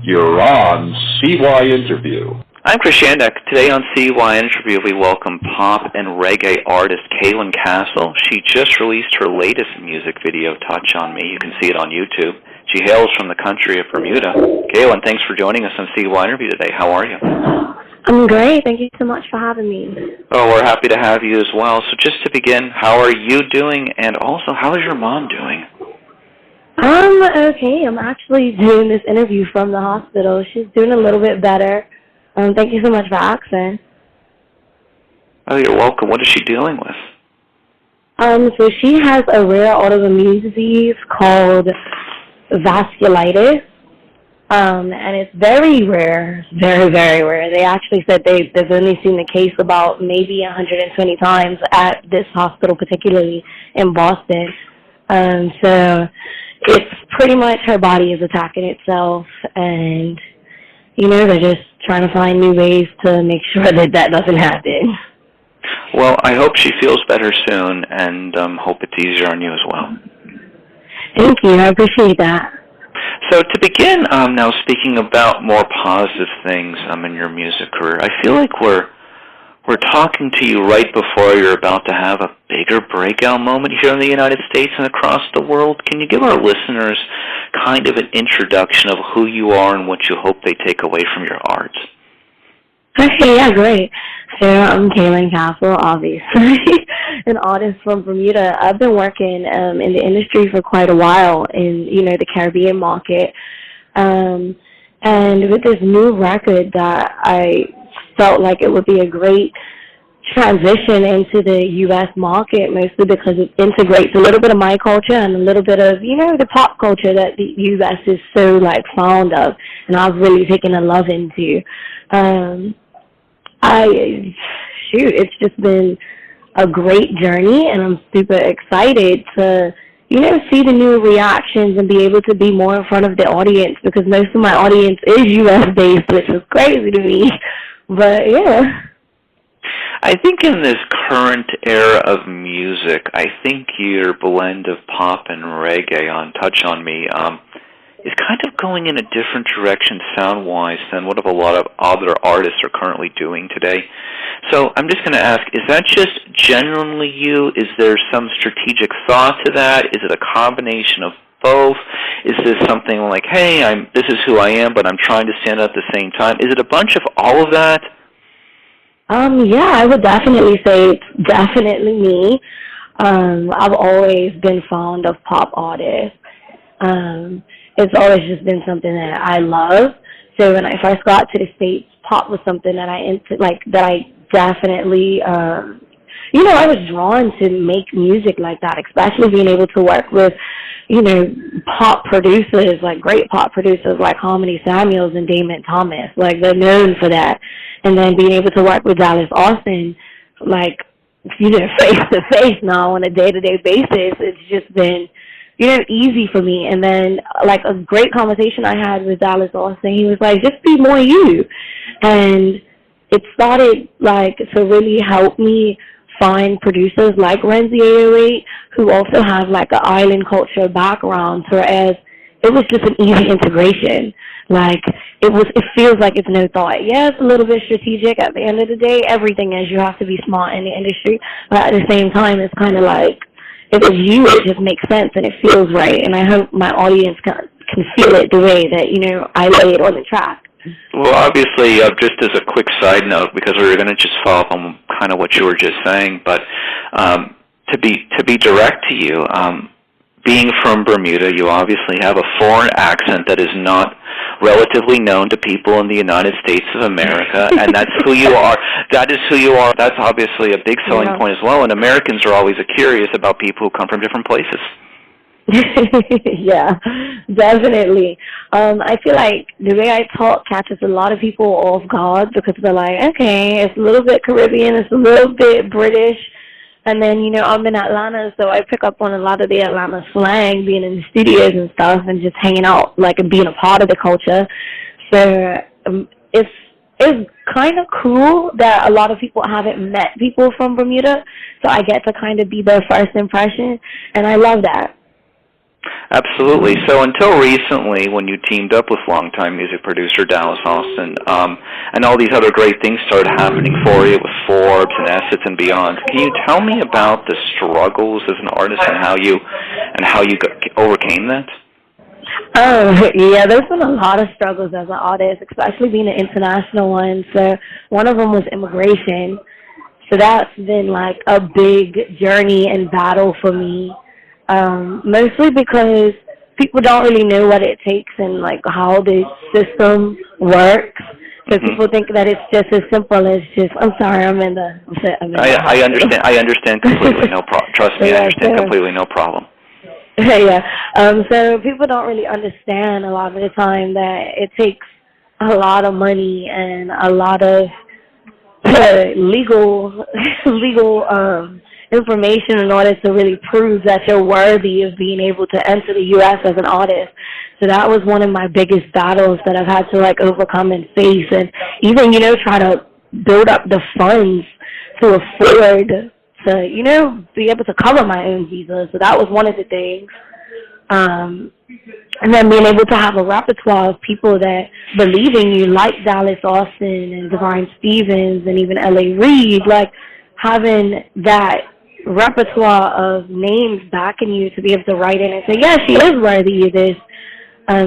You're on CYInterview. I'm Chris Shandak. Today on CYInterview, we welcome pop and reggae artist Kaelyn Kastle. She just released her latest music video, Touch on Me. You can see it on YouTube. She hails from the country of Bermuda. Kaelyn, thanks for joining us on CYInterview today. How are you? I'm great. Thank you so much for having me. Oh, we're happy to have you as well. So just to begin, how are you doing? And also, how is your mom doing? I'm okay. I'm actually doing this interview from the hospital. She's doing a little bit better. Thank you so much for asking. Oh, you're welcome. What is she dealing with? So she has a rare autoimmune disease called vasculitis. And it's very rare, very, very rare. They actually said they've only seen the case about maybe 120 times at this hospital, particularly in Boston. So it's pretty much her body is attacking itself, and, they're just trying to find new ways to make sure that that doesn't happen. Well, I hope she feels better soon, and hope it's easier on you as well. Thank you. I appreciate that. So to begin, now speaking about more positive things in your music career, I feel like we're talking to you right before you're about to have a bigger breakout moment here in the United States and across the world. Can you give our listeners kind of an introduction of who you are and what you hope they take away from your art? Okay, yeah, great. So I'm Kaelyn Kastle, obviously, an artist from Bermuda. I've been working in the industry for quite a while in, the Caribbean market. And with this new record that I felt like it would be a great transition into the U.S. market, mostly because it integrates a little bit of my culture and a little bit of, the pop culture that the U.S. is so, fond of, and I've really taken a love into. It's just been a great journey, and I'm super excited to, see the new reactions and be able to be more in front of the audience, because most of my audience is U.S.-based, which is crazy to me. But, yeah. I think in this current era of music, I think your blend of pop and reggae on Touch on Me is kind of going in a different direction sound-wise than what a lot of other artists are currently doing today. So I'm just going to ask, is that just genuinely you? Is there some strategic thought to that? Is it a combination of both? Is this something like, hey, this is who I am, but I'm trying to stand out at the same time? Is it a bunch of all of that? Yeah, I would definitely say it's definitely me. I've always been fond of pop artists. It's always just been something that I love. So when I first got to the States, pop was something that I definitely, I was drawn to make music like that, especially being able to work with, pop producers, great pop producers like Harmony Samuels and Damon Thomas. They're known for that. And then being able to work with Dallas Austin, face to face now on a day-to-day basis, it's just been, easy for me. And then, a great conversation I had with Dallas Austin, he was like, just be more you. And it started, to really help me find producers like Renzi 808 who also have, an island culture background, whereas it was just an easy integration. It feels like it's no thought. Yeah, it's a little bit strategic at the end of the day. Everything is, you have to be smart in the industry. But at the same time, it's kind of if it's you, it just makes sense and it feels right. And I hope my audience can feel it the way that, I lay it on the track. Well, obviously, just as a quick side note, because we were going to just follow up on kind of what you were just saying, but to be direct to you, being from Bermuda, you obviously have a foreign accent that is not relatively known to people in the United States of America, and that's who you are. That is who you are. That's obviously a big selling point as well, and Americans are always curious about people who come from different places. Yeah, definitely. I feel like the way I talk catches a lot of people off guard, because they're like, okay, it's a little bit Caribbean, it's a little bit British. And then, I'm in Atlanta, so I pick up on a lot of the Atlanta slang, being in the studios and stuff, and just hanging out, and being a part of the culture. So it's kind of cool that a lot of people haven't met people from Bermuda, so I get to kind of be their first impression, and I love that. Absolutely. So until recently, when you teamed up with longtime music producer Dallas Austin, and all these other great things started happening for you with Forbes and Assets and beyond, can you tell me about the struggles as an artist and how you overcame that? Oh, yeah, there's been a lot of struggles as an artist, especially being an international one. So one of them was immigration. So that's been like a big journey and battle for me. Mostly because people don't really know what it takes and like how the system works. Because people think that it's just as simple as just, I'm sorry, I'm in the I understand. I understand completely. No problem. Trust me, I understand completely. No problem. Yeah. So people don't really understand a lot of the time that it takes a lot of money and a lot of legal information in order to really prove that you're worthy of being able to enter the U.S. as an artist. So that was one of my biggest battles that I've had to like overcome and face, and even try to build up the funds to afford to be able to cover my own visa. So that was one of the things. And then being able to have a repertoire of people that believe in you, like Dallas Austin and Divine Stevens and even L.A. Reid, like having that repertoire of names backing you to be able to write in and say, yeah, she is worthy of this.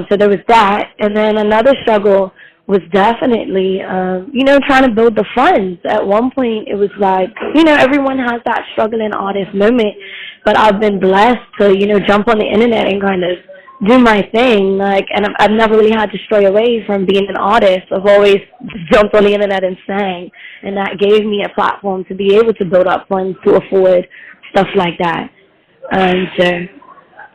So there was that. And then another struggle was definitely, trying to build the funds. At one point, it was like, everyone has that struggling artist moment, but I've been blessed to, jump on the internet and kind of do my thing, and I've never really had to stray away from being an artist. I've always jumped on the internet and sang, and that gave me a platform to be able to build up funds to afford stuff like that.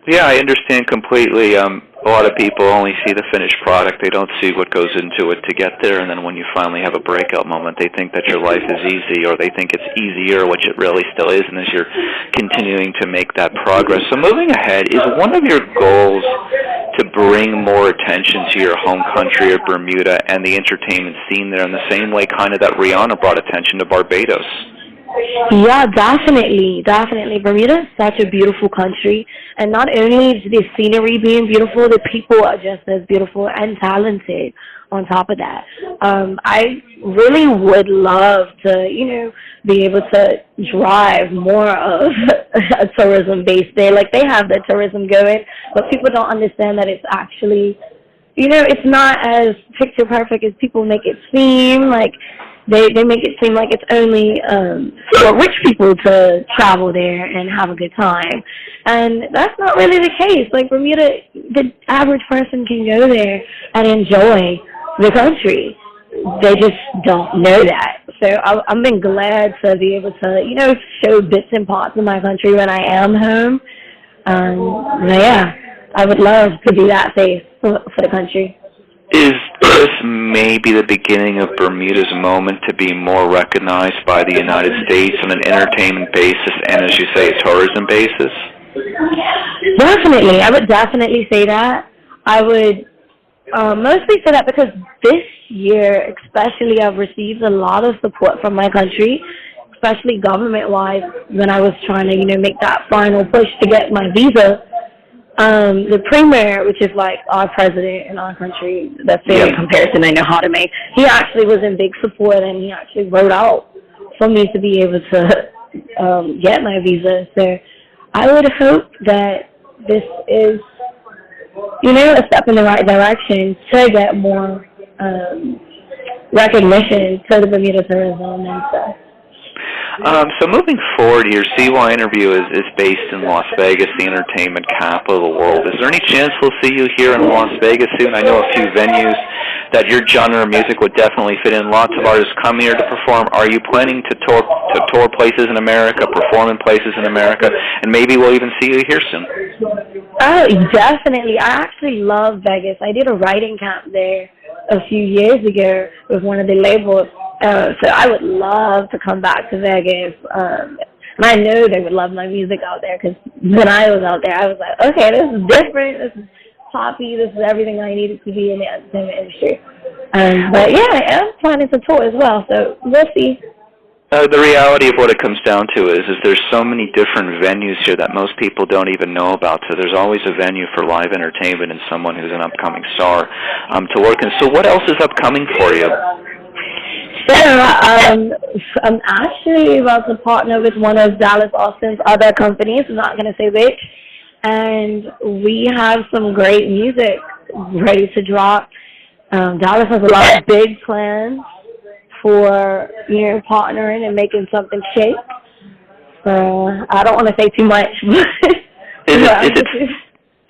Yeah, I understand completely. A lot of people only see the finished product. They don't see what goes into it to get there, and then when you finally have a breakout moment, they think that your life is easy, or they think it's easier, which it really still isn't as you're continuing to make that progress. So moving ahead, is one of your goals to bring more attention to your home country of Bermuda and the entertainment scene there in the same way kind of that Rihanna brought attention to Barbados? Yeah, definitely. Bermuda is such a beautiful country, and not only is the scenery being beautiful, the people are just as beautiful and talented on top of that. I really would love to, be able to drive more of a tourism base there. Like, they have the tourism going, but people don't understand that it's actually, it's not as picture perfect as people make it seem. Like, They make it seem like it's only for rich people to travel there and have a good time. And that's not really the case. Like, Bermuda, the average person can go there and enjoy the country. They just don't know that. So I've been glad to be able to, show bits and parts of my country when I am home. Yeah, I would love to be that face for the country. Is this maybe the beginning of Bermuda's moment to be more recognized by the United States on an entertainment basis and, as you say, a tourism basis? Definitely. I would definitely say that. I would mostly say that because this year, especially, I've received a lot of support from my country, especially government-wise, when I was trying to, make that final push to get my visa. The premier, which is like our president in our country, that's the only comparison I know how to make, he actually was in big support, and he actually wrote out for me to be able to get my visa. So I would hope that this is, a step in the right direction to get more recognition to the Bermuda tourism and stuff. So moving forward here, CYInterview is based in Las Vegas, the entertainment capital of the world. Is there any chance we'll see you here in Las Vegas soon? I know a few venues that your genre of music would definitely fit in. Lots of artists come here to perform. Are you planning to tour places in America, perform in places in America, and maybe we'll even see you here soon? Oh, definitely. I actually love Vegas. I did a writing camp there a few years ago with one of the labels. So I would love to come back to Vegas. And I know they would love my music out there, because when I was out there, I was like, okay, this is different. This is poppy. This is everything I needed to be in the entertainment industry. But yeah, I am planning to tour as well, so we'll see. The reality of what it comes down to is there's so many different venues here that most people don't even know about. So there's always a venue for live entertainment and someone who's an upcoming star to work in. So what else is upcoming for you? So I'm actually about to partner with one of Dallas Austin's other companies. I'm not going to say which. And we have some great music ready to drop. Dallas has a lot of big plans for, partnering and making something shake. So I don't want to say too much. Is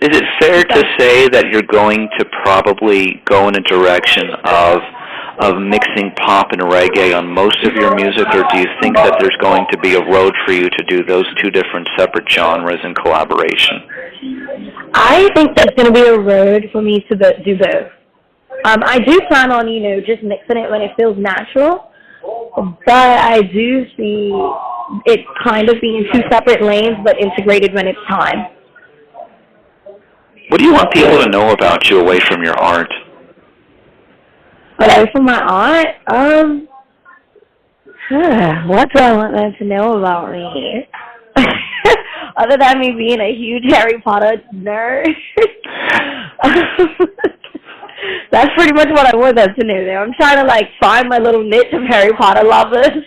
it fair to say that you're going to probably go in a direction of mixing pop and reggae on most of your music, or do you think that there's going to be a road for you to do those two different separate genres in collaboration? I think there's going to be a road for me to do both. I do plan on, just mixing it when it feels natural, but I do see it kind of being two separate lanes, but integrated when it's time. What do you want people to know about you away from your art? Away from my art? What do I want them to know about me? Other than me being a huge Harry Potter nerd. That's pretty much what I want them to know there. I'm trying to, find my little niche of Harry Potter lovers.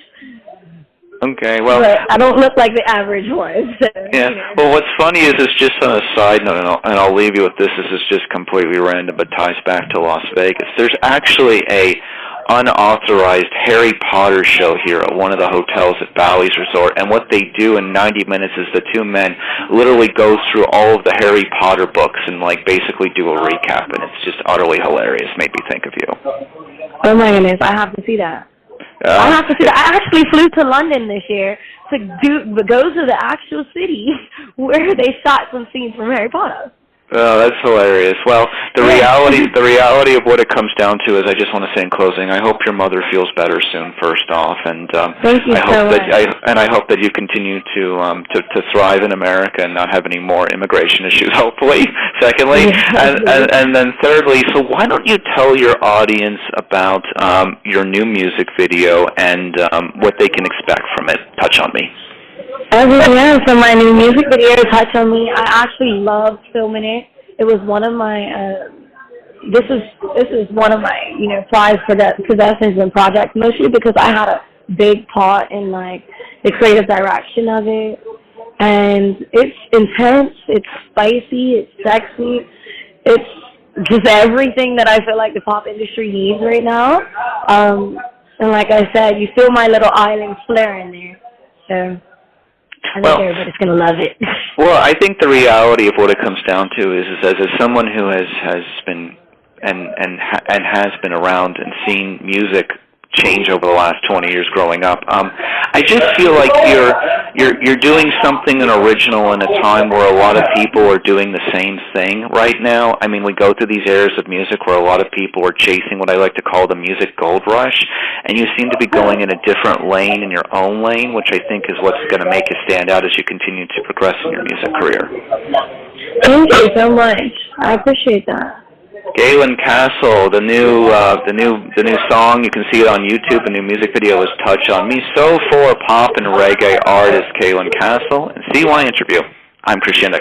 Okay, well... But I don't look like the average one. So, yeah, well, what's funny is it's just on a side note, and I'll leave you with this. This is just completely random, but ties back to Las Vegas. There's actually a unauthorized Harry Potter show here at one of the hotels at Bally's Resort, and what they do in 90 minutes is the two men literally go through all of the Harry Potter books and basically do a recap, and it's just utterly hilarious. Made me think of you. Oh my goodness, I have to see that. I have to see that. I actually flew to London this year to go to the actual city where they shot some scenes from Harry Potter. Oh, that's hilarious. Well, the reality of what it comes down to is, I just want to say in closing, I hope your mother feels better soon. First off, and thank you so much. I hope that you continue to thrive in America and not have any more immigration issues. Hopefully, secondly, and then thirdly. So why don't you tell your audience about your new music video and what they can expect from it? Touch on me. Yeah, so my new music video, Touch on Me, I actually loved filming it. It was one of my, this is one of my, prized possessions and projects, mostly because I had a big part in, the creative direction of it. And it's intense, it's spicy, it's sexy, it's just everything that I feel like the pop industry needs right now. And like I said, you feel my little island flair in there, so... I think everybody's going to love it. Well, I think the reality of what it comes down to is as someone who has been and has been around and seen music change over the last 20 years growing up, I just feel like you're doing something original in a time where a lot of people are doing the same thing right now. I mean, we go through these eras of music where a lot of people are chasing what I like to call the music gold rush, and you seem to be going in a different lane, in your own lane, which I think is what's going to make you stand out as you continue to progress in your music career. Thank you so much. I appreciate that. Kaelyn Kastle, the new song, you can see it on YouTube. The new music video is "Touch on Me." So for pop and reggae artist Kaelyn Kastle and CYInterview, I'm Christian.